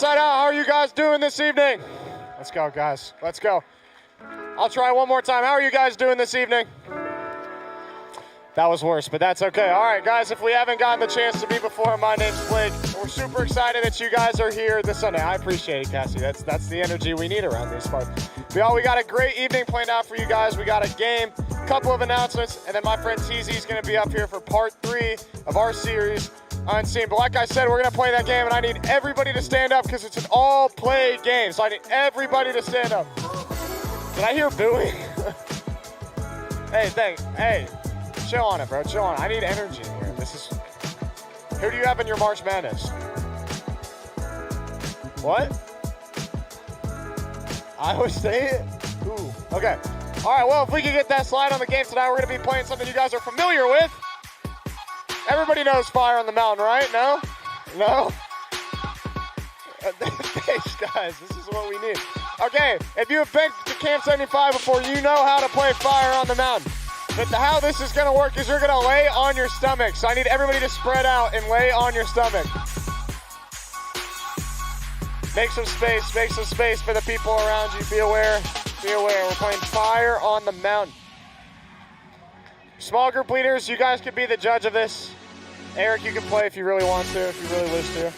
InsideOut, how are you guys doing this evening? Let's go, guys. Let's go. I'll try one more time. How are you guys doing this evening? That was worse, but that's okay. All right, guys, if we haven't gotten the chance to be before, my name's Blake. We're super excited that you guys are here this Sunday. I appreciate it, Cassie. That's the energy we need around these parts. We got a great evening planned out for you guys. We got a game, a couple of announcements, and then my friend TZ is going to be up here for part 3 of our series, Unseen. But like I said, we're going to play that game, and I need everybody to stand up because it's an all-play game, so I need everybody to stand up. Did I hear booing? Hey. Chill on it, bro. Chill on it. I need energy in here. Who do you have in your March Madness? What? Iowa State? Ooh. Okay. All right. Well, if we can get that slide on the game tonight, we're going to be playing something you guys are familiar with. Everybody knows Fire on the Mountain, right? No? No? Thanks, guys. This is what we need. Okay. If you have been to Camp 75 before, you know how to play Fire on the Mountain. But how this is going to work is you're going to lay on your stomach. So I need everybody to spread out and lay on your stomach. Make some space for the people around you. Be aware. We're playing Fire on the Mountain. Small group leaders, you guys could be the judge of this. Eric, you can play if you really want to, if you really wish to.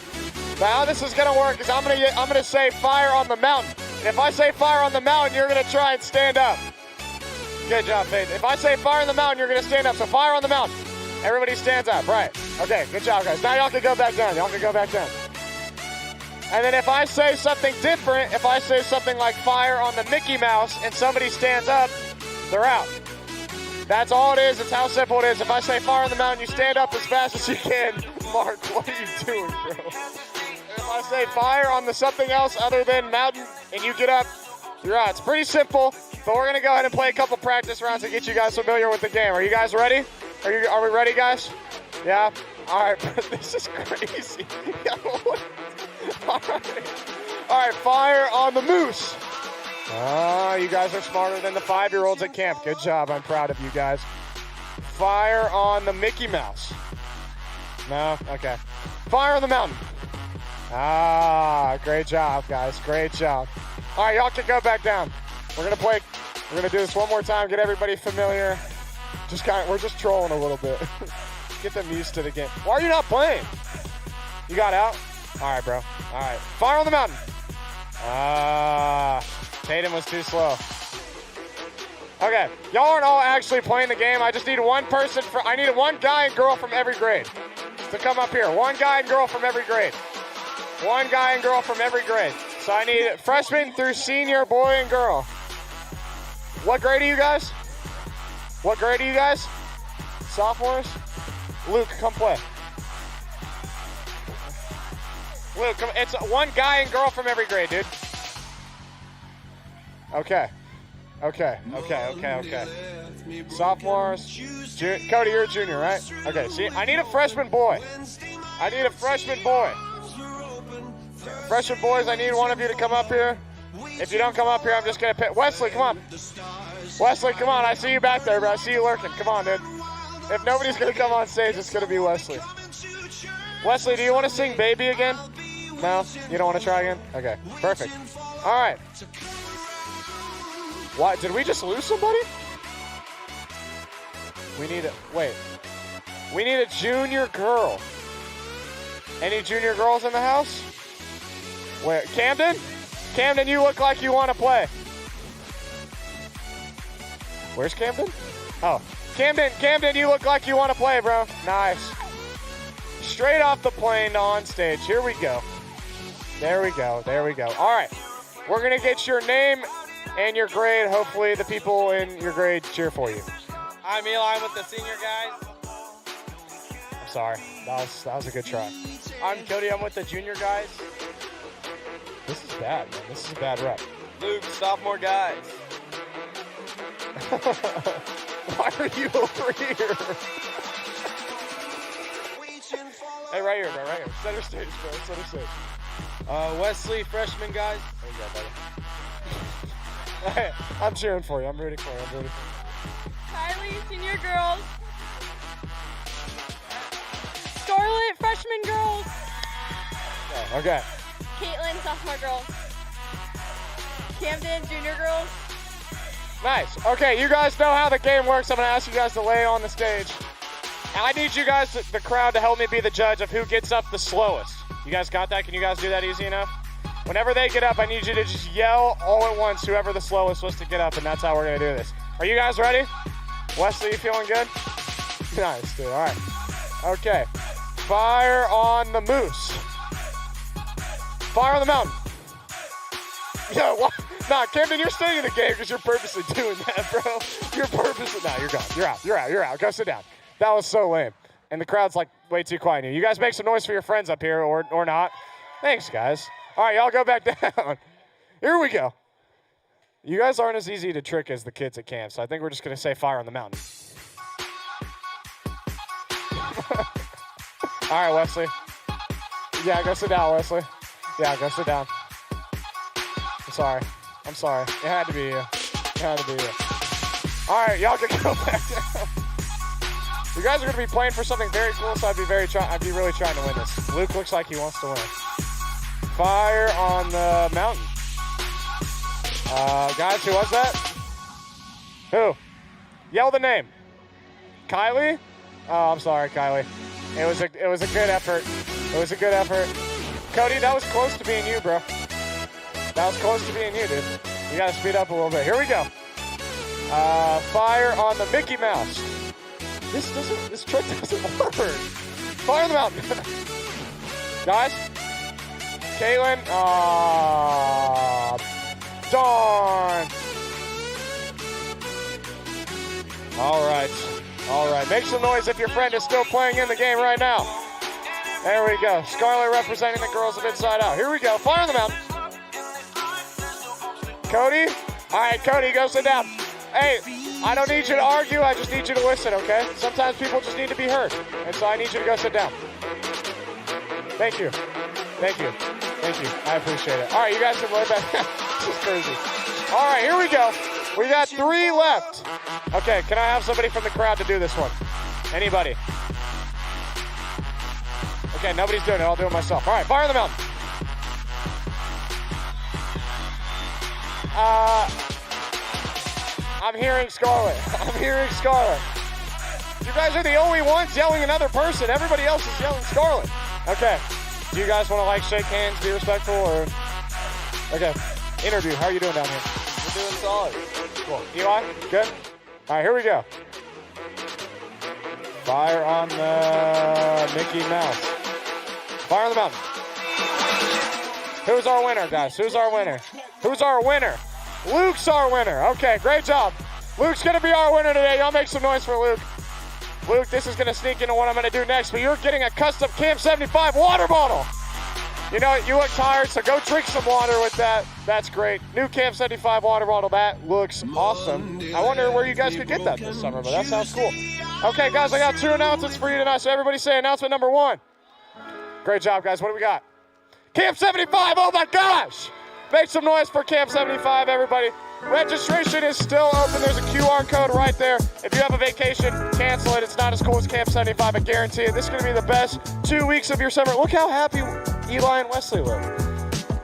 But how this is going to work is I'm going to say Fire on the Mountain. And if I say Fire on the Mountain, you're going to try and stand up. Good job, Faith. If I say Fire on the Mountain, you're going to stand up. So Fire on the Mountain. Everybody stands up. Right. Okay, good job, guys. Now y'all can go back down. And then if I say something different, if I say something like Fire on the Mickey Mouse and somebody stands up, they're out. That's all it is. It's how simple it is. If I say Fire on the Mountain, you stand up as fast as you can. Mark, what are you doing, bro? If I say Fire on the something else other than mountain and you get up, you're out. It's pretty simple. But we're going to go ahead and play a couple practice rounds to get you guys familiar with the game. Are you guys ready? Are we ready, guys? Yeah? All right. This is crazy. All right. Fire on the moose. Oh, you guys are smarter than the 5-year-olds at camp. Good job. I'm proud of you guys. Fire on the Mickey Mouse. No? Okay. Fire on the mountain. Ah, great job, guys. Great job. All right, y'all can go back down. We're gonna do this one more time, get everybody familiar. We're just trolling a little bit. Get them used to the game. Why are you not playing? You got out? All right, bro. All right. Fire on the Mountain. Tatum was too slow. Okay, y'all aren't all actually playing the game. I just need one person I need one guy and girl from every grade to come up here. One guy and girl from every grade. One guy and girl from every grade. So I need freshman through senior, boy and girl. What grade are you guys? Sophomores? Luke, come play. Luke, come, it's one guy and girl from every grade, dude. Okay. Sophomores. Cody, you're a junior, right? Okay, see, I need a freshman boy. Freshman boys, I need one of you to come up here. If you don't come up here, I'm just going to pick. Wesley, come on. I see you back there, bro. I see you lurking. Come on, dude. If nobody's going to come on stage, it's going to be Wesley. Wesley, do you want to sing Baby again? No? You don't want to try again? Okay, perfect. All right. What? Did we just lose somebody? We need a junior girl. Any junior girls in the house? Where? Camden? Camden, you look like you want to play. Where's Camden? Oh. Camden, you look like you want to play, bro. Nice. Straight off the plane to on stage. Here we go. There we go. All right. We're going to get your name and your grade. Hopefully the people in your grade cheer for you. I'm Eli with the senior guys. I'm sorry. That was a good try. I'm Cody. I'm with the junior guys. This is bad, man. This is a bad rep. Luke, sophomore guys. Why are you over here? Hey, right here, bro. Right here. Center stage, bro. Center stage. Wesley, freshman guys. There you go, buddy. Hey, I'm cheering for you. I'm rooting for you. Kylie, senior girls. Scarlett, freshman girls. Okay. Caitlin, sophomore girls. Camden, junior girls. Nice. Okay, you guys know how the game works. I'm going to ask you guys to lay on the stage. I need you guys, the crowd, to help me be the judge of who gets up the slowest. You guys got that? Can you guys do that easy enough? Whenever they get up, I need you to just yell all at once, whoever the slowest was to get up, and that's how we're going to do this. Are you guys ready? Wesley, you feeling good? Nice, dude. All right. Okay. Fire on the moose. Fire on the mountain. Yo, what? Nah, Camden, you're staying in the game because you're purposely doing that, bro. You're purposely. Nah, you're gone. You're out. Go sit down. That was so lame. And the crowd's like way too quiet. You guys make some noise for your friends up here or not. Thanks, guys. All right, y'all go back down. Here we go. You guys aren't as easy to trick as the kids at camp, so I think we're just going to say fire on the mountain. All right, Wesley. Yeah, go sit down, Wesley. Yeah, go sit down. I'm sorry. It had to be you. All right, y'all can go back down. You guys are going to be playing for something very cool, so I'd be really trying to win this. Luke looks like he wants to win. Fire on the mountain. Guys, who was that? Who? Yell the name. Kylie? Oh, I'm sorry, Kylie. It was a good effort. Cody, that was close to being you, bro. That was close to being you, dude. You got to speed up a little bit. Here we go. Fire on the Mickey Mouse. This trick doesn't work. Fire on the mountain. Guys. Caitlin. Darn. All right. Make some noise if your friend is still playing in the game right now. There we go. Scarlett representing the girls of Inside Out. Here we go. Fire on the mountain. Cody. All right, Cody, go sit down. Hey, I don't need you to argue. I just need you to listen, okay? Sometimes people just need to be heard. And so I need you to go sit down. Thank you. I appreciate it. All right, you guys can lay back. This is crazy. All right, here we go. We got 3 left. Okay, can I have somebody from the crowd to do this one? Anybody? Okay, nobody's doing it. I'll do it myself. All right, fire on the mountain. I'm hearing Scarlett. You guys are the only ones yelling another person. Everybody else is yelling Scarlett. Okay. Do you guys want to shake hands, be respectful, or? Okay. Interview. How are you doing down here? We're doing solid. Cool. Eli, good? All right, here we go. Fire on the Mickey Mouse. Fire on the mountain. Who's our winner, guys? Who's our winner? Luke's our winner. Okay, great job. Luke's going to be our winner today. Y'all make some noise for Luke. Luke, this is going to sneak into what I'm going to do next, but you're getting a custom Camp 75 water bottle. You know, you look tired, so go drink some water with that. That's great. New Camp 75 water bottle. That looks awesome. I wonder where you guys could get that this summer, but that sounds cool. Okay, guys, I got 2 announcements for you tonight, so everybody say announcement number 1. Great job, guys. What do we got? Camp 75, oh my gosh! Make some noise for Camp 75, everybody. Registration is still open. There's a QR code right there. If you have a vacation, cancel it. It's not as cool as Camp 75, I guarantee it. This is going to be the best 2 weeks of your summer. Look how happy Eli and Wesley look.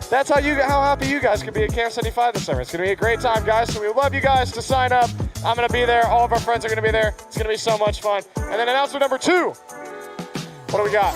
That's how happy you guys can be at Camp 75 this summer. It's going to be a great time, guys. So we would love you guys to sign up. I'm going to be there. All of our friends are going to be there. It's going to be so much fun. And then announcement number 2. What do we got?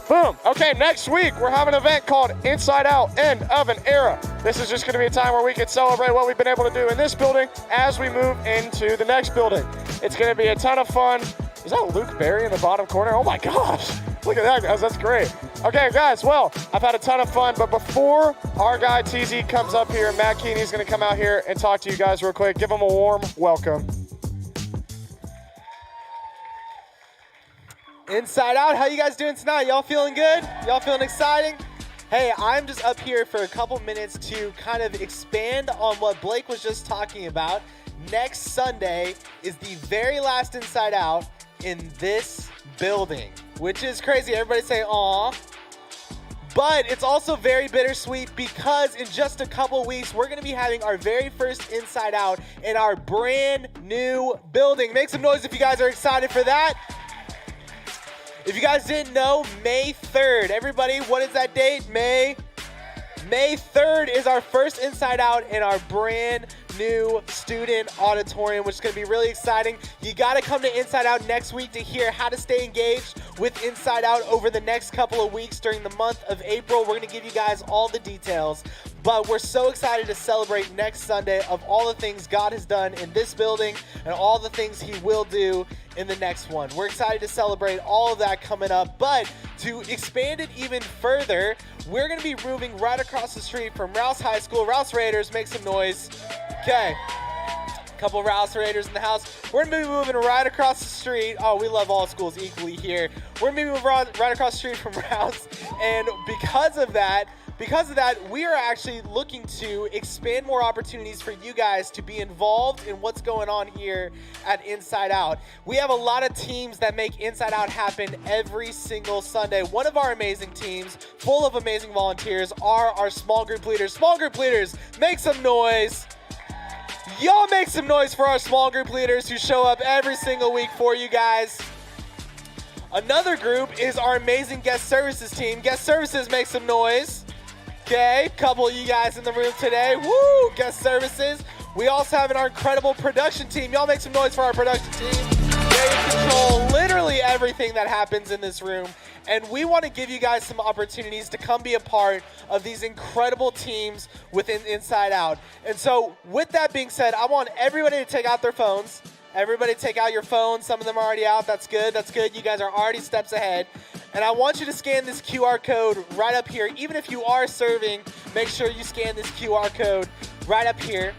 Boom. Okay, next week we're having an event called Inside Out, End of an Era. This is just going to be a time where we can celebrate what we've been able to do in this building as we move into the next building. It's going to be a ton of fun. Is that Luke Berry in the bottom corner? Oh my gosh. Look at that, guys. That's great. Okay, guys, well, I've had a ton of fun, but before our guy TZ comes up here, Matt Keeney's going to come out here and talk to you guys real quick. Give him a warm welcome. Inside Out, how you guys doing tonight? Y'all feeling good? Y'all feeling exciting? Hey, I'm just up here for a couple minutes to kind of expand on what Blake was just talking about. Next Sunday is the very last Inside Out in this building, which is crazy. Everybody say, aw. But it's also very bittersweet because in just a couple weeks, we're going to be having our very first Inside Out in our brand new building. Make some noise if you guys are excited for that. If you guys didn't know, May 3rd. Everybody, what is that date? May 3rd is our first Inside Out in our brand new student auditorium, which is going to be really exciting. You got to come to Inside Out next week to hear how to stay engaged with Inside Out over the next couple of weeks during the month of April. We're going to give you guys all the details, but we're so excited to celebrate next Sunday of all the things God has done in this building and all the things he will do in the next one. We're excited to celebrate all of that coming up, but to expand it even further, we're going to be moving right across the street from Rouse High School. Rouse Raiders, make some noise. Okay, a couple of Rouse Raiders in the house. We're going to be moving right across the street. Oh, we love all schools equally here. We're going to be moving right across the street from Rouse, and because of that, we are actually looking to expand more opportunities for you guys to be involved in what's going on here at Inside Out. We have a lot of teams that make Inside Out happen every single Sunday. One of our amazing teams, full of amazing volunteers, are our small group leaders. Small group leaders, make some noise. Y'all make some noise for our small group leaders who show up every single week for you guys. Another group is our amazing guest services team. Guest services, make some noise. Okay, couple of you guys in the room today. Woo, guest services. We also have our incredible production team. Y'all make some noise for our production team. They control literally everything that happens in this room. And we want to give you guys some opportunities to come be a part of these incredible teams within Inside Out. And so with that being said, I want everybody to take out their phones. Everybody take out your phones. Some of them are already out. That's good. That's good. You guys are already steps ahead. And I want you to scan this QR code right up here. Even if you are serving, make sure you scan this QR code right up here.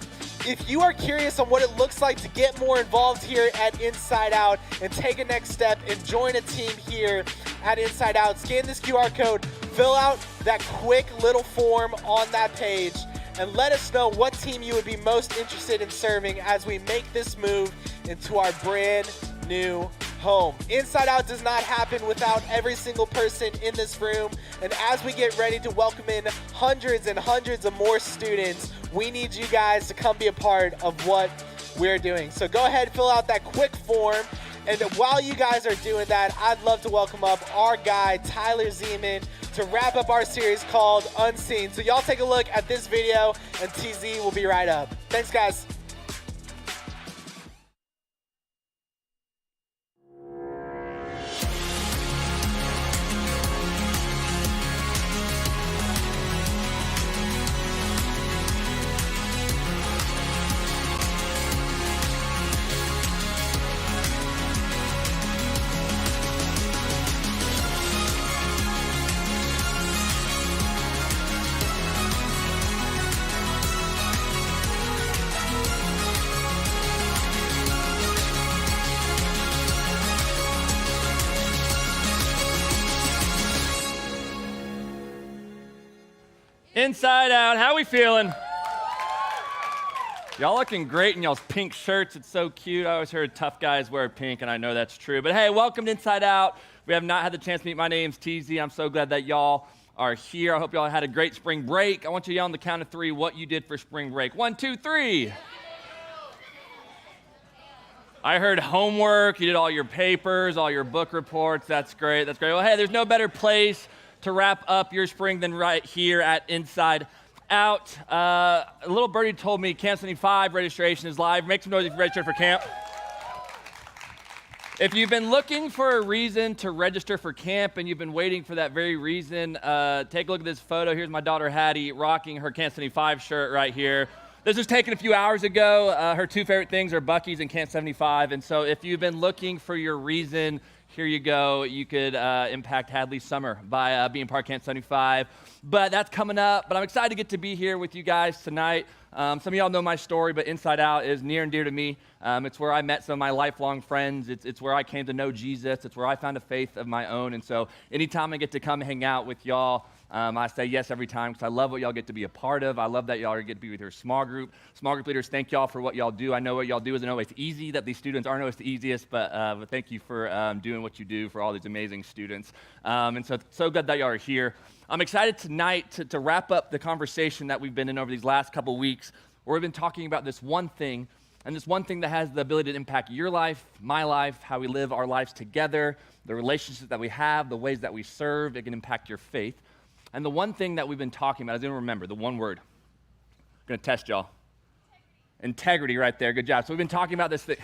If you are curious on what it looks like to get more involved here at Inside Out and take a next step and join a team here at Inside Out, scan this QR code, fill out that quick little form on that page, and let us know what team you would be most interested in serving as we make this move into our brand new home. Inside Out does not happen without every single person in this room, and as we get ready to welcome in hundreds and hundreds of more students, we need you guys to come be a part of what we're doing. So go ahead, fill out that quick form, and while you guys are doing that, I'd love to welcome up our guy, Tyler Zeman, to wrap up our series called Unseen. So y'all take a look at this video, and TZ will be right up. Thanks, guys. Inside Out, how we feeling? Y'all looking great in y'all's pink shirts. It's so cute. I always heard tough guys wear pink, and I know that's true. But hey, welcome to Inside Out. We have not had the chance to meet. My name's TZ. I'm so glad that y'all are here. I hope y'all had a great spring break. I want you to yell on the count of three what you did for spring break. 1, 2, 3. I heard homework. You did all your papers, all your book reports. That's great. That's great. Well, hey, there's no better place to wrap up your spring than right here at Inside Out. A little birdie told me Camp 75 registration is live. Make some noise if you're registered for camp. If you've been looking for a reason to register for camp and you've been waiting for that very reason, take a look at this photo. Here's my daughter Hattie rocking her Camp 75 shirt right here. This was taken a few hours ago. Her two favorite things are Buc-ee's and Camp 75. And so if you've been looking for your reason, here you go. You could impact Hadley's summer by being part of Camp 75. But that's coming up. But I'm excited to get to be here with you guys tonight. Some of y'all know my story, but Inside Out is near and dear to me. It's where I met some of my lifelong friends. It's where I came to know Jesus. It's where I found a faith of my own. And so anytime I get to come hang out with y'all, I say yes every time because I love what y'all get to be a part of. I love that y'all get to be with your small group. Small group leaders, thank y'all for what y'all do. I know what y'all do isn't always easy, that these students aren't always the easiest, but thank you for doing what you do for all these amazing students. And so good that y'all are here. I'm excited tonight to wrap up the conversation that we've been in over these last couple weeks where we've been talking about this one thing And it's one thing that has the ability to impact your life, my life, how we live our lives together, the relationships that we have, the ways that we serve. It can impact your faith. And the one thing that we've been talking about, I didn't remember, the one word. I'm going to test y'all. Integrity right there. Good job. So we've been talking about this thing.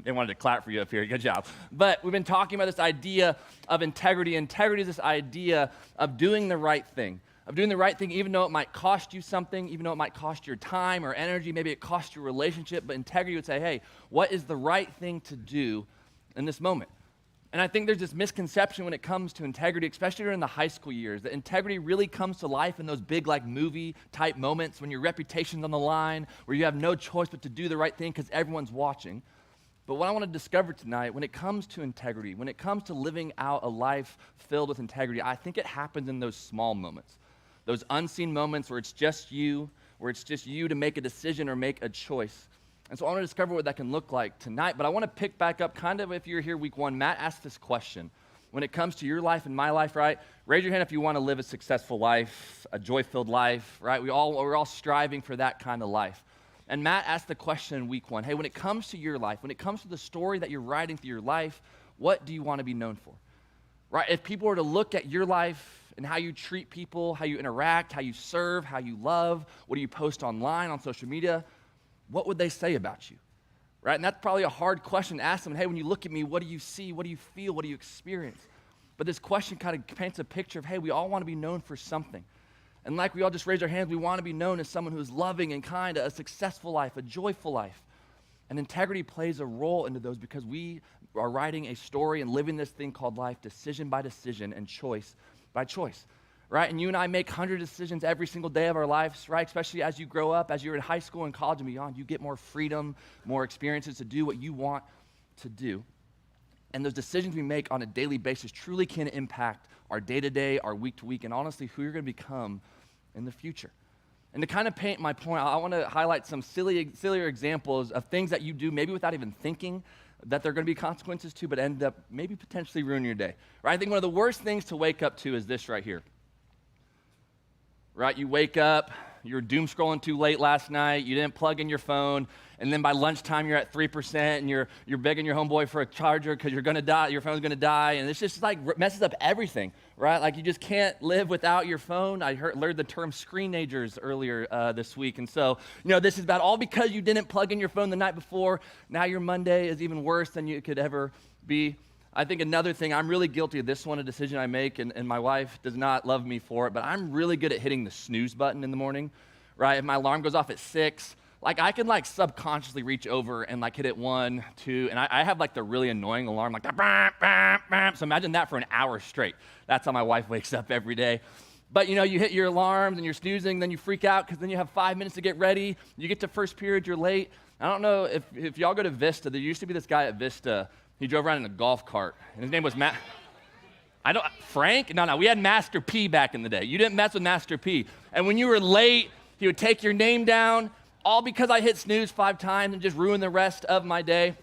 They wanted to clap for you up here. Good job. But we've been talking about this idea of integrity. Integrity is this idea of doing the right thing. Of doing the right thing even though it might cost you something, even though it might cost your time or energy, maybe it costs your relationship, but integrity would say, hey, what is the right thing to do in this moment? And I think there's this misconception when it comes to integrity, especially during the high school years, that integrity really comes to life in those big like movie-type moments when your reputation's on the line, where you have no choice but to do the right thing because everyone's watching. But what I want to discover tonight, when it comes to integrity, when it comes to living out a life filled with integrity, I think it happens in those small moments. Those unseen moments where it's just you to make a decision or make a choice. And so I want to discover what that can look like tonight. But I want to pick back up kind of if you're here week one. Matt asked this question. When it comes to your life and my life, right? Raise your hand if you want to live a successful life, a joy-filled life, right? We're all striving for that kind of life. And Matt asked the question in week one, hey, when it comes to your life, when it comes to the story that you're writing through your life, what do you want to be known for? Right? If people were to look at your life and how you treat people, how you interact, how you serve, how you love, what do you post online, on social media, what would they say about you? Right? And that's probably a hard question to ask them. Hey, when you look at me, what do you see? What do you feel? What do you experience? But this question kind of paints a picture of, hey, we all want to be known for something. And like we all just raised our hands, we want to be known as someone who is loving and kind, a successful life, a joyful life. And integrity plays a role into those because we are writing a story and living this thing called life decision by decision and choice by choice, right? And you and I make 100 decisions every single day of our lives, right? Especially as you grow up, as you're in high school and college and beyond, you get more freedom, more experiences to do what you want to do. And those decisions we make on a daily basis truly can impact our day-to-day, our week-to-week, and honestly, who you're going to become in the future. And to kind of paint my point, I want to highlight some sillier examples of things that you do maybe without even thinking that there are going to be consequences to, but end up maybe potentially ruining your day. Right? I think one of the worst things to wake up to is this right here. Right? You wake up, you're doom scrolling too late last night, you didn't plug in your phone, and then by lunchtime you're at 3% and you're begging your homeboy for a charger because you're going to die, your phone's going to die, and it's just like messes up everything, right? Like you just can't live without your phone. I learned the term screenagers earlier this week, and so, this is about all because you didn't plug in your phone the night before. Now your Monday is even worse than you could ever be. I think another thing, I'm really guilty of this one, a decision I make, and my wife does not love me for it, but I'm really good at hitting the snooze button in the morning, right? If my alarm goes off at 6, like I can like subconsciously reach over and like hit it 1, 2, and I have like the really annoying alarm, like that, bah, bah, bah. So imagine that for an hour straight. That's how my wife wakes up every day. But you hit your alarms and you're snoozing, then you freak out because then you have 5 minutes to get ready. You get to first period, you're late. I don't know if y'all go to Vista, there used to be this guy at Vista. He drove around in a golf cart, and his name was Frank? No, we had Master P back in the day. You didn't mess with Master P. And when you were late, he would take your name down, all because I hit snooze 5 times and just ruin the rest of my day.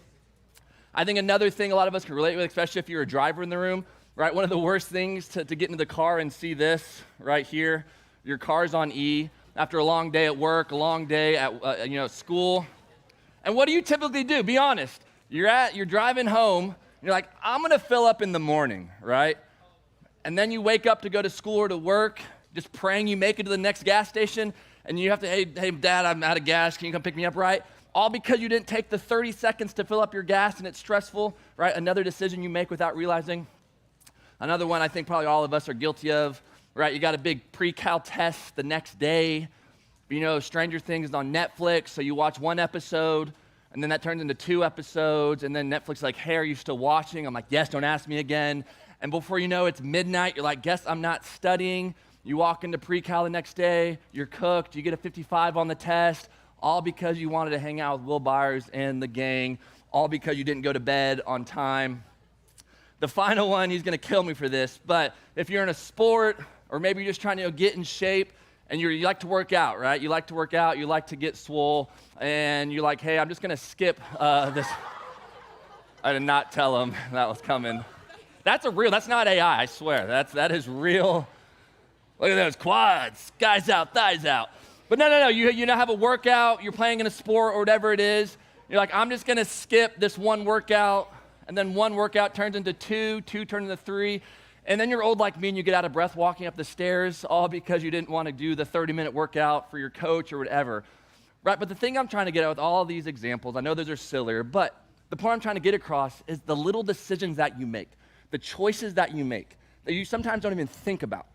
I think another thing a lot of us can relate with, especially if you're a driver in the room, right? One of the worst things to get into the car and see this right here. Your car's on E after a long day at work, a long day at school. And what do you typically do? Be honest. You're driving home, and you're like, I'm going to fill up in the morning, right? And then you wake up to go to school or to work, just praying you make it to the next gas station, and you have to, hey, Dad, I'm out of gas. Can you come pick me up, right? All because you didn't take the 30 seconds to fill up your gas, and it's stressful, right? Another decision you make without realizing. Another one I think probably all of us are guilty of, right? You got a big pre-cal test the next day. Stranger Things is on Netflix, so you watch 1 episode, and then that turns into 2 episodes, and then Netflix is like, hey, are you still watching? I'm like, yes, don't ask me again. And before you know it's midnight, you're like, guess I'm not studying. You walk into pre-cal the next day, you're cooked, you get a 55 on the test, all because you wanted to hang out with Will Byers and the gang, all because you didn't go to bed on time. The final one, he's going to kill me for this, but if you're in a sport, or maybe you're just trying to get in shape, and you like to work out, right? You like to work out, you like to get swole, and you're like, hey, I'm just going to skip this. I did not tell him that was coming. That's not AI, I swear. That is real. Look at those quads. Guys out, thighs out. But no. You now have a workout, you're playing in a sport or whatever it is, You're like, I'm just gonna skip this one workout, and then one workout turns into two turns into three, and then you're old like me and you get out of breath walking up the stairs, all because you didn't want to do the 30-minute workout for your coach or whatever, right? But the thing I'm trying to get at with all these examples, I know those are sillier, but the point I'm trying to get across is the little decisions that you make, the choices that you make, that you sometimes don't even think about.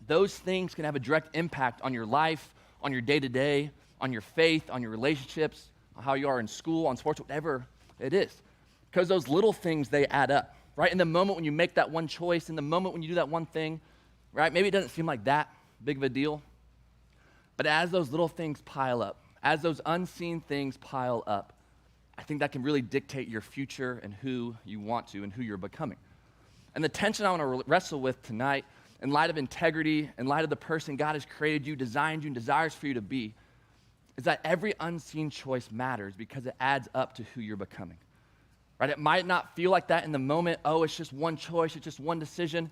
Those things can have a direct impact on your life, on your day-to-day, on your faith, on your relationships, on how you are in school, on sports, whatever it is. Because those little things, they add up, right? In the moment when you make that one choice, in the moment when you do that one thing, right? Maybe it doesn't seem like that big of a deal, but as those little things pile up, as those unseen things pile up, I think that can really dictate your future and who you want to and who you're becoming. And the tension I want to wrestle with tonight, in light of integrity, in light of the person God has created you, designed you, and desires for you to be, is that every unseen choice matters because it adds up to who you're becoming. Right? It might not feel like that in the moment. Oh, it's just one choice, it's just one decision.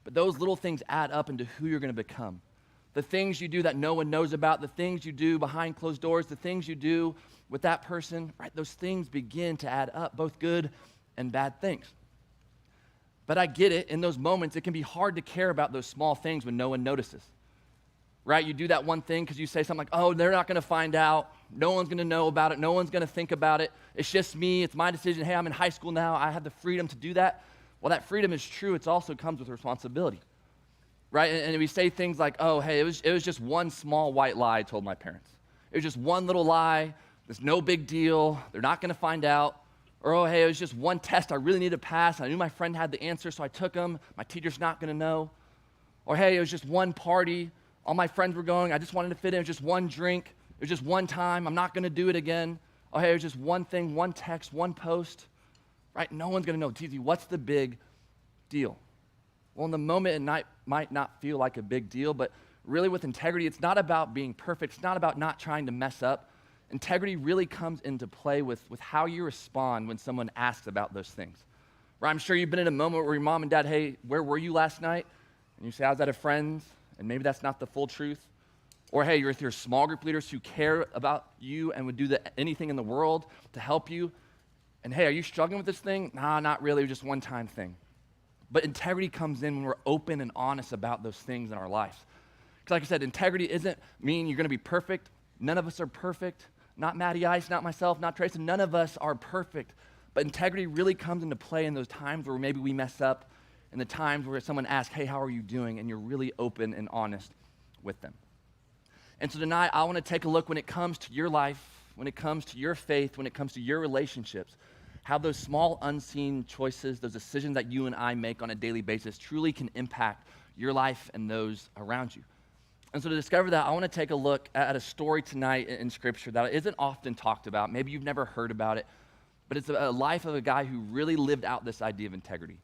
But those little things add up into who you're going to become. The things you do that no one knows about, the things you do behind closed doors, the things you do with that person, right? Those things begin to add up, both good and bad things. But I get it, in those moments, it can be hard to care about those small things when no one notices. Right? You do that one thing because you say something like, oh, they're not going to find out. No one's going to know about it. No one's going to think about it. It's just me. It's my decision. Hey, I'm in high school now. I have the freedom to do that. Well, that freedom is true. It also comes with responsibility. Right? And we say things like, oh, hey, it was just one small white lie I told my parents. It was just one little lie. It's no big deal. They're not going to find out. Or, oh, hey, it was just one test I really needed to pass. I knew my friend had the answer, so I took them. My teacher's not going to know. Or, hey, it was just one party. All my friends were going. I just wanted to fit in. It was just one drink. It was just one time. I'm not going to do it again. Oh, hey, it was just one thing, one text, one post. Right? No one's going to know. TZ, what's the big deal? Well, in the moment, it might not feel like a big deal, but really with integrity, it's not about being perfect. It's not about not trying to mess up. Integrity really comes into play with how you respond when someone asks about those things. Right? I'm sure you've been in a moment where your mom and dad, hey, where were you last night? And you say, I was at a friend's, and maybe that's not the full truth. Or, hey, you're with your small group leaders who care about you and would do anything in the world to help you. And, hey, are you struggling with this thing? Nah, not really. It was just one time thing. But integrity comes in when we're open and honest about those things in our lives. Because like I said, integrity isn't mean you're going to be perfect. None of us are perfect. Not Matty Ice, not myself, not Tracy. None of us are perfect. But integrity really comes into play in those times where maybe we mess up, in the times where someone asks, hey, how are you doing? And you're really open and honest with them. And so tonight, I want to take a look when it comes to your life, when it comes to your faith, when it comes to your relationships, how those small unseen choices, those decisions that you and I make on a daily basis truly can impact your life and those around you. And so to discover that, I want to take a look at a story tonight in Scripture that isn't often talked about. Maybe you've never heard about it, but it's a life of a guy who really lived out this idea of integrity.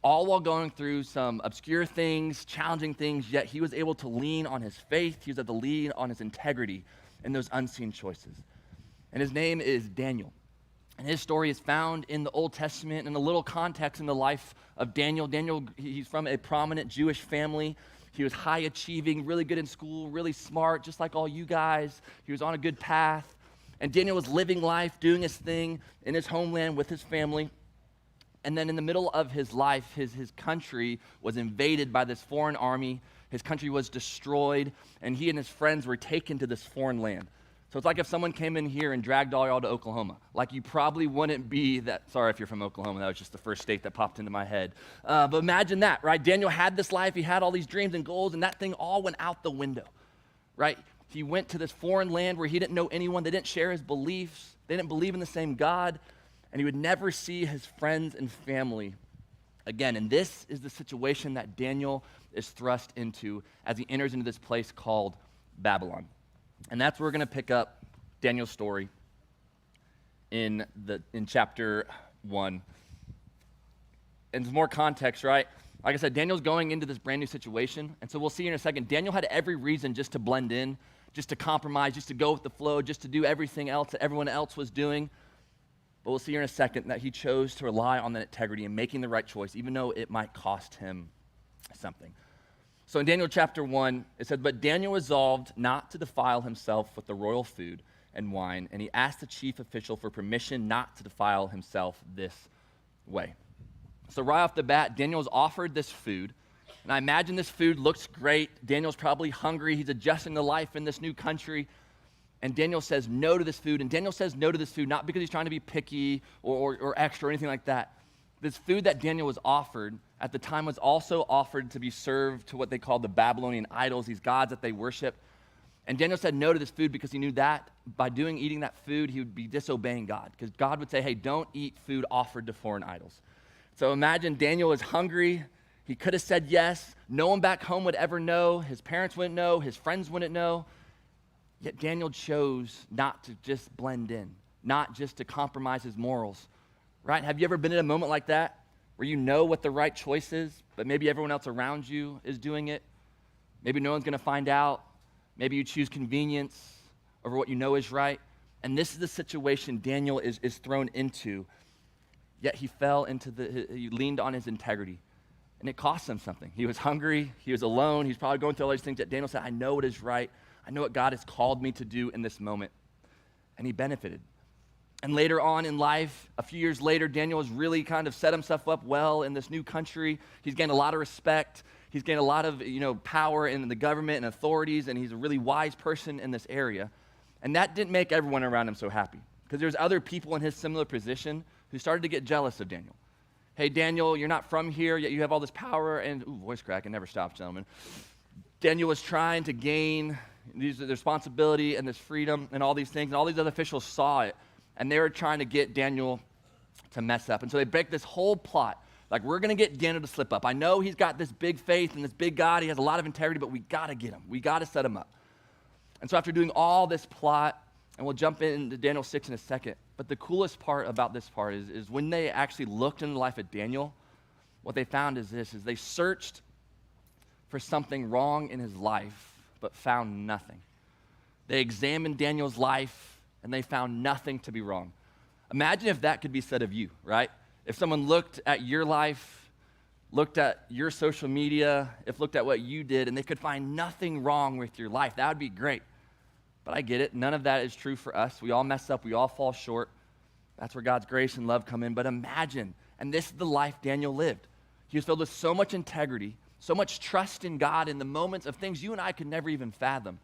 All while going through some obscure things, challenging things, yet he was able to lean on his faith. He was able to lean on his integrity in those unseen choices. And his name is Daniel. And his story is found in the Old Testament and a little context in the life of Daniel. Daniel, he's from a prominent Jewish family. He was high achieving, really good in school, really smart, just like all you guys. He was on a good path. And Daniel was living life, doing his thing in his homeland with his family. And then in the middle of his life, his country was invaded by this foreign army. His country was destroyed, and he and his friends were taken to this foreign land. So it's like if someone came in here and dragged all y'all to Oklahoma. Like you probably wouldn't be that, sorry if you're from Oklahoma, that was just the first state that popped into my head. But imagine that, right? Daniel had this life, he had all these dreams and goals, and that thing all went out the window, right? He went to this foreign land where he didn't know anyone, they didn't share his beliefs, they didn't believe in the same God, and he would never see his friends and family again. And this is the situation that Daniel is thrust into as he enters into this place called Babylon. And that's where we're going to pick up Daniel's story in chapter 1. And some more context, right? Like I said, Daniel's going into this brand new situation. And so we'll see in a second, Daniel had every reason just to blend in, just to compromise, just to go with the flow, just to do everything else that everyone else was doing. But we'll see here in a second that he chose to rely on that integrity and making the right choice, even though it might cost him something. So in Daniel chapter 1, it said, but Daniel resolved not to defile himself with the royal food and wine, and he asked the chief official for permission not to defile himself this way. So right off the bat, Daniel's offered this food, and I imagine this food looks great. Daniel's probably hungry. He's adjusting to life in this new country, and Daniel says no to this food, and Daniel says no to this food not because he's trying to be picky or extra or anything like that. This food that Daniel was offered at the time was also offered to be served to what they called the Babylonian idols, these gods that they worship. And Daniel said no to this food because he knew that by eating that food, he would be disobeying God. Because God would say, hey, don't eat food offered to foreign idols. So imagine Daniel is hungry. He could have said yes. No one back home would ever know. His parents wouldn't know. His friends wouldn't know. Yet Daniel chose not to just blend in, not just to compromise his morals. Right? Have you ever been in a moment like that where you know what the right choice is, but maybe everyone else around you is doing it? Maybe no one's going to find out. Maybe you choose convenience over what you know is right. And this is the situation Daniel is thrown into. Yet he he leaned on his integrity. And it cost him something. He was hungry. He was alone. He's probably going through all these things. Yet Daniel said, I know what is right. I know what God has called me to do in this moment. And he benefited. And later on in life, a few years later, Daniel has really kind of set himself up well in this new country. He's gained a lot of respect. He's gained a lot of power in the government and authorities, and he's a really wise person in this area. And that didn't make everyone around him so happy, because there's other people in his similar position who started to get jealous of Daniel. Hey, Daniel, you're not from here, yet you have all this power. And voice crack, it never stops, gentlemen. Daniel was trying to gain the responsibility and this freedom and all these things, and all these other officials saw it. And they were trying to get Daniel to mess up. And so they break this whole plot. Like, we're going to get Daniel to slip up. I know he's got this big faith and this big God. He has a lot of integrity, but we got to get him. We got to set him up. And so after doing all this plot, and we'll jump into Daniel 6 in a second, but the coolest part about this part is when they actually looked into the life of Daniel, what they found is they searched for something wrong in his life, but found nothing. They examined Daniel's life, and they found nothing to be wrong. Imagine if that could be said of you, right? If someone looked at your life, looked at your social media, looked at what you did, and they could find nothing wrong with your life, that would be great. But I get it. None of that is true for us. We all mess up. We all fall short. That's where God's grace and love come in. But imagine, and this is the life Daniel lived. He was filled with so much integrity, so much trust in God in the moments of things you and I could never even fathom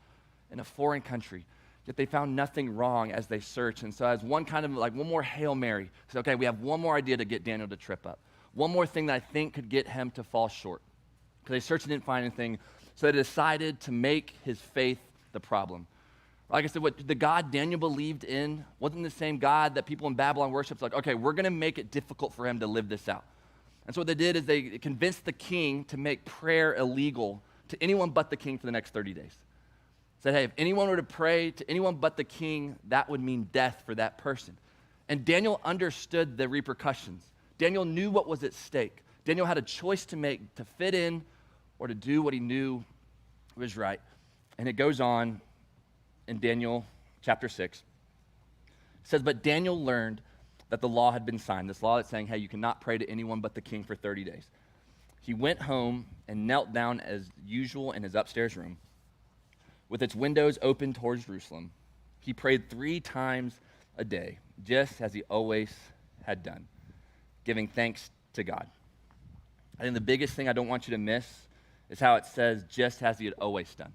in a foreign country. Yet they found nothing wrong as they searched. And so as one more Hail Mary, said, okay, we have one more idea to get Daniel to trip up. One more thing that I think could get him to fall short. Because they searched and didn't find anything. So they decided to make his faith the problem. Like I said, what the God Daniel believed in wasn't the same God that people in Babylon worship. It's like, okay, we're going to make it difficult for him to live this out. And so what they did is they convinced the king to make prayer illegal to anyone but the king for the next 30 days. Said, hey, if anyone were to pray to anyone but the king, that would mean death for that person. And Daniel understood the repercussions. Daniel knew what was at stake. Daniel had a choice to make, to fit in or to do what he knew was right. And it goes on in Daniel chapter 6. It says, but Daniel learned that the law had been signed, this law that's saying, hey, you cannot pray to anyone but the king for 30 days. He went home and knelt down as usual in his upstairs room, with its windows open towards Jerusalem. He prayed 3 times a day, just as he always had done, giving thanks to God. I think the biggest thing I don't want you to miss is how it says, just as he had always done.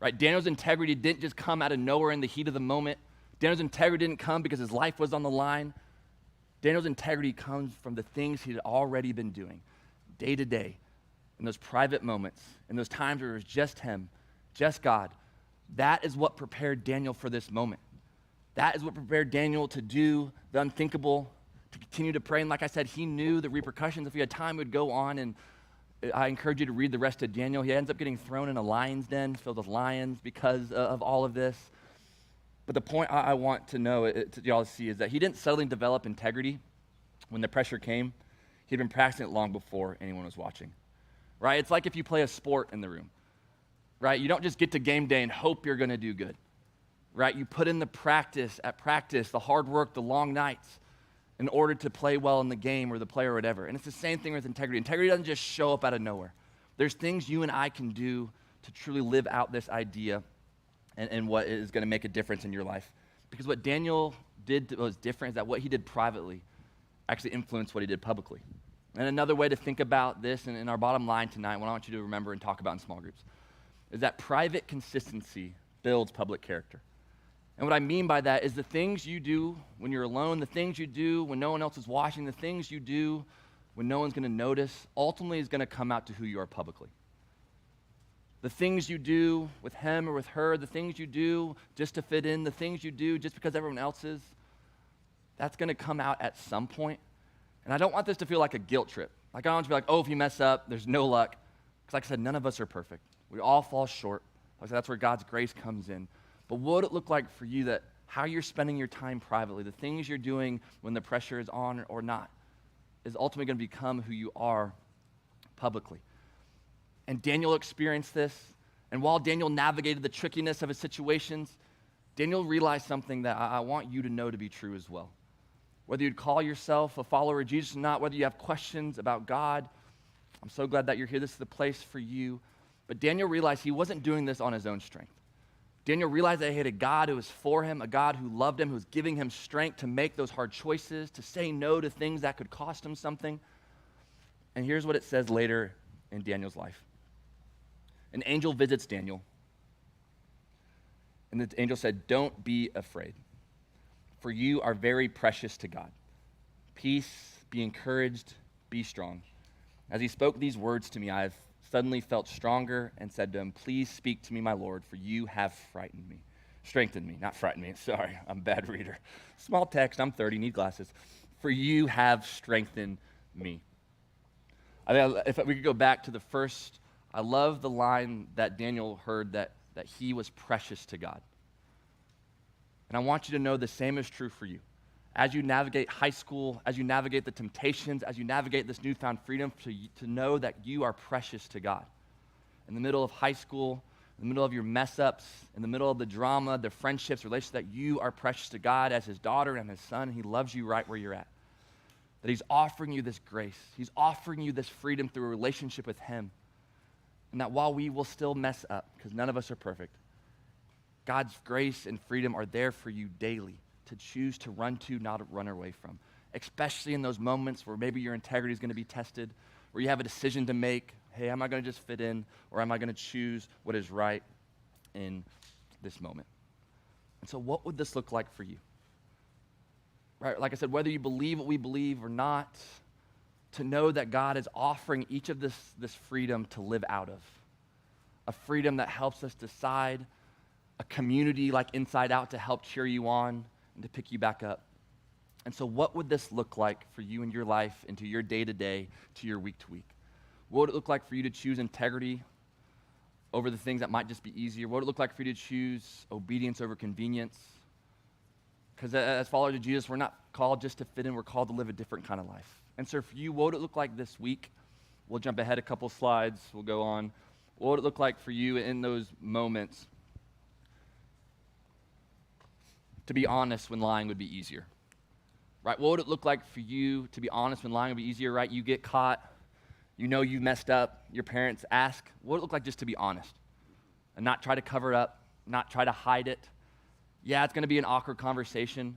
Right? Daniel's integrity didn't just come out of nowhere in the heat of the moment. Daniel's integrity didn't come because his life was on the line. Daniel's integrity comes from the things he had already been doing, day to day, in those private moments, in those times where it was just him, just God. That is what prepared Daniel for this moment. That is what prepared Daniel to do the unthinkable, to continue to pray. And like I said, he knew the repercussions. If we had time, we'd go on, and I encourage you to read the rest of Daniel. He ends up getting thrown in a lion's den filled with lions because of all of this. But the point I want to know, to y'all see, is that he didn't suddenly develop integrity when the pressure came. He'd been practicing it long before anyone was watching. Right? It's like if you play a sport in the room. Right? You don't just get to game day and hope you're going to do good. Right? You put in the practice, the hard work, the long nights in order to play well in the game or the play or whatever. And it's the same thing with integrity. Integrity doesn't just show up out of nowhere. There's things you and I can do to truly live out this idea and what is going to make a difference in your life Because what Daniel did that was different is that what he did privately actually influenced what he did publicly. And another way to think about this, and in our bottom line tonight, what I want you to remember and talk about in small groups, is that private consistency builds public character. And what I mean by that is the things you do when you're alone, the things you do when no one else is watching, the things you do when no one's going to notice, ultimately is going to come out to who you are publicly. The things you do with him or with her, the things you do just to fit in, the things you do just because everyone else is, that's going to come out at some point. And I don't want this to feel like a guilt trip. Like, I don't want to be like, oh, if you mess up, there's no luck. Because like I said, none of us are perfect. We all fall short. Like I said, that's where God's grace comes in. But what would it look like for you that how you're spending your time privately, the things you're doing when the pressure is on or not, is ultimately going to become who you are publicly. And Daniel experienced this. And while Daniel navigated the trickiness of his situations, Daniel realized something that I want you to know to be true as well. Whether you'd call yourself a follower of Jesus or not, whether you have questions about God, I'm so glad that you're here. This is the place for you. But Daniel realized he wasn't doing this on his own strength. Daniel realized that he had a God who was for him, a God who loved him, who was giving him strength to make those hard choices, to say no to things that could cost him something. And here's what it says later in Daniel's life. An angel visits Daniel, and the angel said, "Don't be afraid, for you are very precious to God. Peace, be encouraged, be strong." As he spoke these words to me, I have suddenly felt stronger and said to him, "Please speak to me, my Lord, for you have strengthened me, not frightened me. Sorry, I'm a bad reader. Small text, I'm 30, need glasses. For you have strengthened me." If we could go back to the first, I love the line that Daniel heard that he was precious to God. And I want you to know the same is true for you. As you navigate high school, as you navigate the temptations, as you navigate this newfound freedom, to know that you are precious to God. In the middle of high school, in the middle of your mess ups, in the middle of the drama, the friendships, relationships, that you are precious to God as his daughter and his son. He loves you right where you're at. That he's offering you this grace. He's offering you this freedom through a relationship with him. And that while we will still mess up, because none of us are perfect, God's grace and freedom are there for you daily to choose to run to, not run away from. Especially in those moments where maybe your integrity is going to be tested, where you have a decision to make. Hey, am I going to just fit in, or am I going to choose what is right in this moment? And so what would this look like for you? Right, like I said, whether you believe what we believe or not, to know that God is offering each of this freedom to live out of. A freedom that helps us decide, a community like InsideOut to help cheer you on and to pick you back up. And so what would this look like for you in your life, into your day-to-day, to your week-to-week? What would it look like for you to choose integrity over the things that might just be easier? What would it look like for you to choose obedience over convenience? Because as followers of Jesus, we're not called just to fit in, we're called to live a different kind of life. And so for you, what would it look like this week? We'll jump ahead a couple slides, we'll go on. What would it look like for you in those moments to be honest when lying would be easier? Right? What would it look like for you to be honest when lying would be easier, right? You get caught, you know you messed up, your parents ask, what would it look like just to be honest and not try to cover it up, not try to hide it? Yeah, it's going to be an awkward conversation,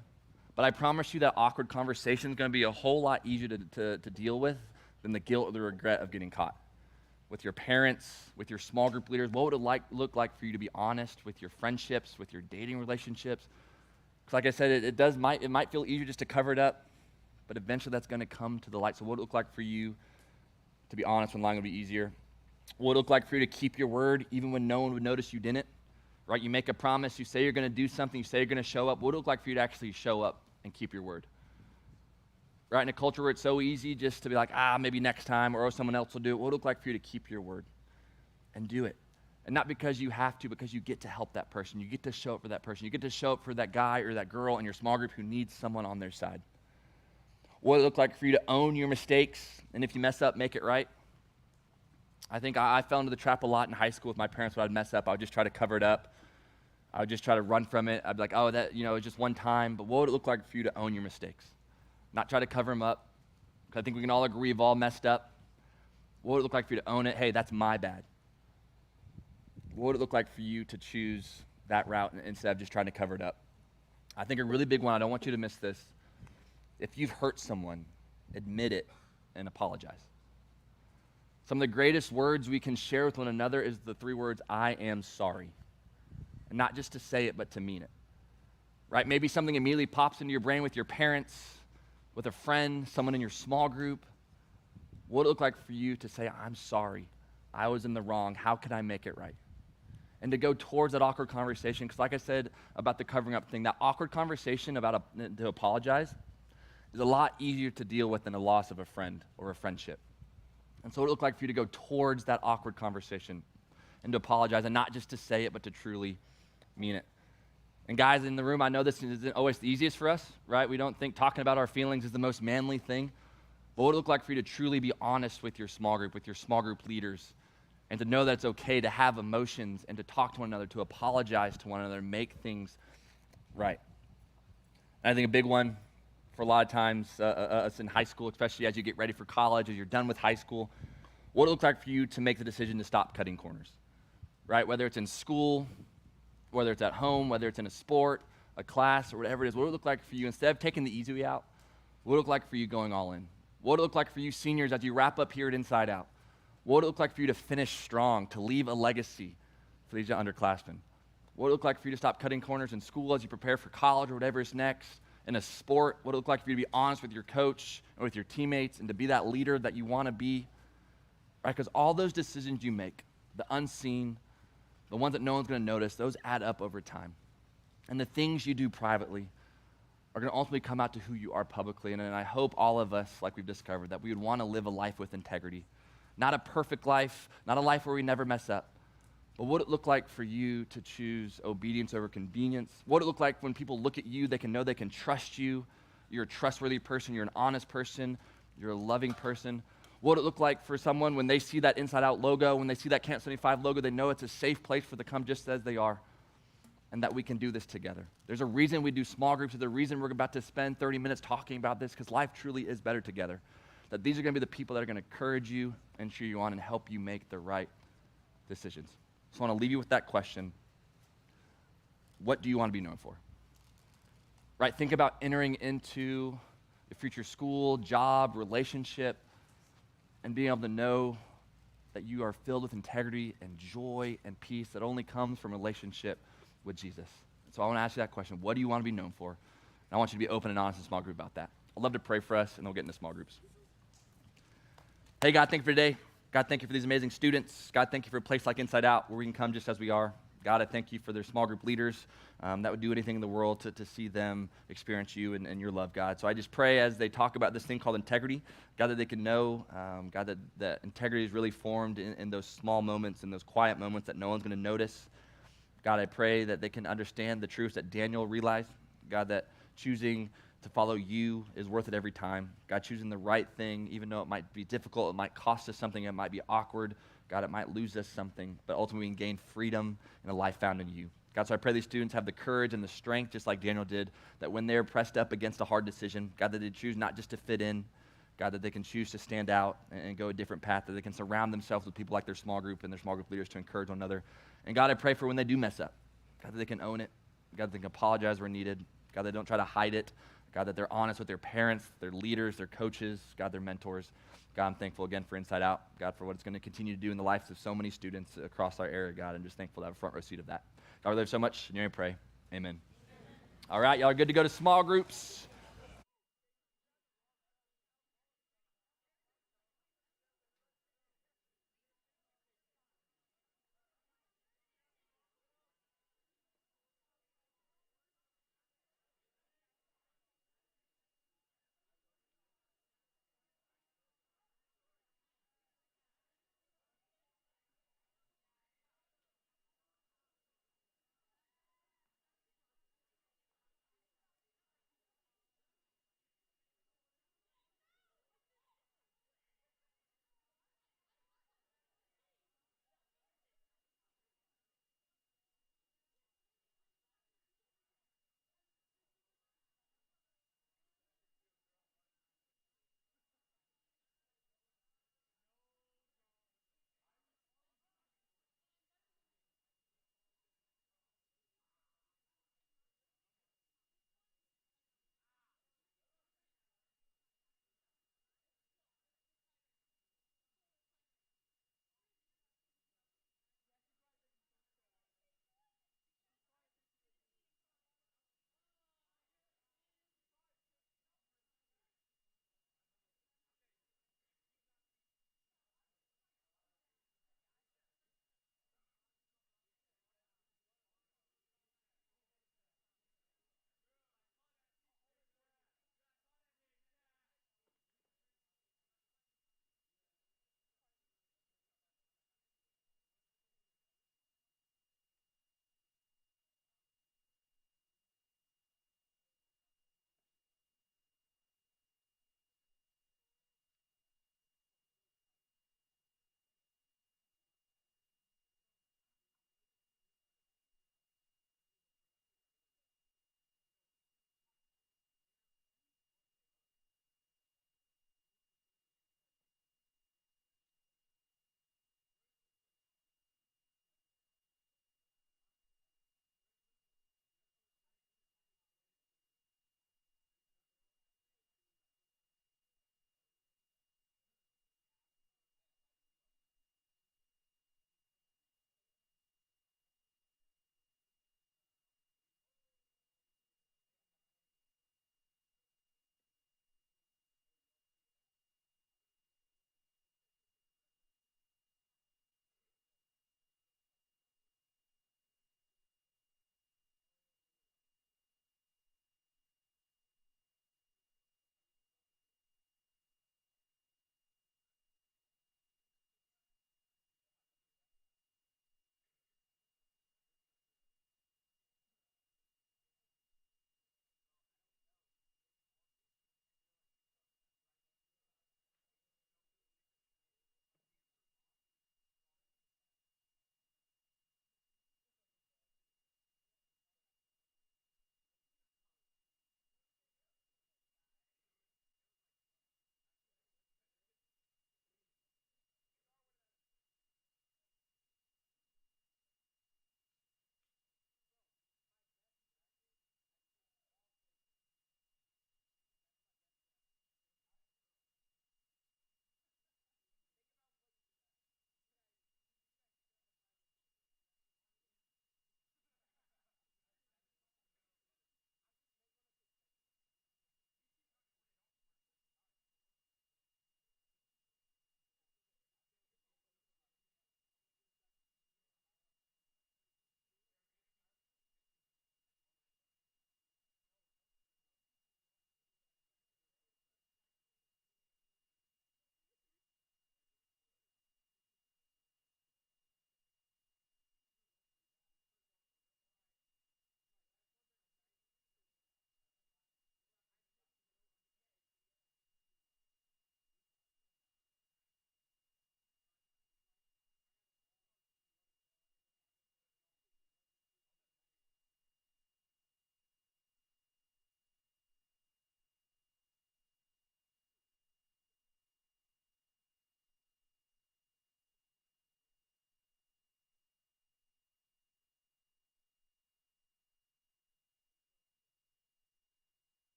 but I promise you that awkward conversation is going to be a whole lot easier to deal with than the guilt or the regret of getting caught. With your parents, with your small group leaders, what would it look like for you to be honest with your friendships, with your dating relationships? Because like I said, it might feel easier just to cover it up, but eventually that's going to come to the light. So what would it look like for you to be honest when lying would be easier? What would it look like for you to keep your word even when no one would notice you didn't? Right? You make a promise, you say you're going to do something, you say you're going to show up. What would it look like for you to actually show up and keep your word? Right? In a culture where it's so easy just to be like, maybe next time, or someone else will do it. What would it look like for you to keep your word and do it? And not because you have to, because you get to help that person. You get to show up for that person. You get to show up for that guy or that girl in your small group who needs someone on their side. What would it look like for you to own your mistakes, and if you mess up, make it right? I think I fell into the trap a lot in high school with my parents. When I'd mess up, I would just try to cover it up. I would just try to run from it. I'd be like, that, it's just one time. But what would it look like for you to own your mistakes? Not try to cover them up. Because I think we can all agree we've all messed up. What would it look like for you to own it? Hey, that's my bad. What would it look like for you to choose that route instead of just trying to cover it up? I think a really big one, I don't want you to miss this. If you've hurt someone, admit it and apologize. Some of the greatest words we can share with one another is the 3 words, I am sorry. And not just to say it, but to mean it. Right? Maybe something immediately pops into your brain with your parents, with a friend, someone in your small group. What would it look like for you to say, I'm sorry. I was in the wrong. How can I make it right? And to go towards that awkward conversation, because like I said about the covering up thing, that awkward conversation about to apologize is a lot easier to deal with than a loss of a friend or a friendship. And so what would it look like for you to go towards that awkward conversation and to apologize, and not just to say it, but to truly mean it. And guys in the room, I know this isn't always the easiest for us, right? We don't think talking about our feelings is the most manly thing. But what would it look like for you to truly be honest with your small group leaders, and to know that it's okay to have emotions and to talk to one another, to apologize to one another, make things right. And I think a big one for a lot of times, us in high school, especially as you get ready for college, as you're done with high school, what would it look like for you to make the decision to stop cutting corners, right? Whether it's in school, whether it's at home, whether it's in a sport, a class, or whatever it is, what would it look like for you, instead of taking the easy way out, what would it look like for you going all in? What would it look like for you seniors as you wrap up here at Inside Out? What would it look like for you to finish strong, to leave a legacy for these underclassmen? What would it look like for you to stop cutting corners in school as you prepare for college or whatever is next? In a sport, what would it look like for you to be honest with your coach and with your teammates and to be that leader that you want to be? Right? Because all those decisions you make, the unseen, the ones that no one's going to notice, those add up over time. And the things you do privately are going to ultimately come out to who you are publicly. And I hope all of us, like we've discovered, that we would want to live a life with integrity. Not a perfect life, not a life where we never mess up. But what would it look like for you to choose obedience over convenience? What would it look like when people look at you, they can know they can trust you. You're a trustworthy person. You're an honest person. You're a loving person. What would it look like for someone when they see that Inside Out logo, when they see that Camp 75 logo, they know it's a safe place for them to come just as they are, and that we can do this together. There's a reason we do small groups. There's a reason we're about to spend 30 minutes talking about this, because life truly is better together. That these are going to be the people that are going to encourage you and cheer you on and help you make the right decisions. So I want to leave you with that question. What do you want to be known for? Right? Think about entering into your future school, job, relationship, and being able to know that you are filled with integrity and joy and peace that only comes from relationship with Jesus. So I want to ask you that question. What do you want to be known for? And I want you to be open and honest in small group about that. I'd love to pray for us, and we'll get into small groups. Hey, God, thank you for today. God, thank you for these amazing students. God, thank you for a place like Inside Out where we can come just as we are. God, I thank you for their small group leaders that would do anything in the world to see them experience you and your love, God. So I just pray as they talk about this thing called integrity, God, that they can know, God, that integrity is really formed in those small moments, in those quiet moments that no one's going to notice. God, I pray that they can understand the truths that Daniel realized. God, that choosing to follow you is worth it every time. God, choosing the right thing, even though it might be difficult, it might cost us something, it might be awkward. God, it might lose us something, but ultimately we can gain freedom and a life found in you. God, so I pray these students have the courage and the strength, just like Daniel did, that when they're pressed up against a hard decision, God, that they choose not just to fit in, God, that they can choose to stand out and go a different path, that they can surround themselves with people like their small group and their small group leaders to encourage one another. And God, I pray for when they do mess up, God, that they can own it, God, that they can apologize where needed, God, that they don't try to hide it, God, that they're honest with their parents, their leaders, their coaches, God, their mentors. God, I'm thankful again for Inside Out, God, for what it's going to continue to do in the lives of so many students across our area, God. I'm just thankful to have a front row seat of that. God, we love you so much. In your name I pray. Amen. All right, y'all are good to go to small groups.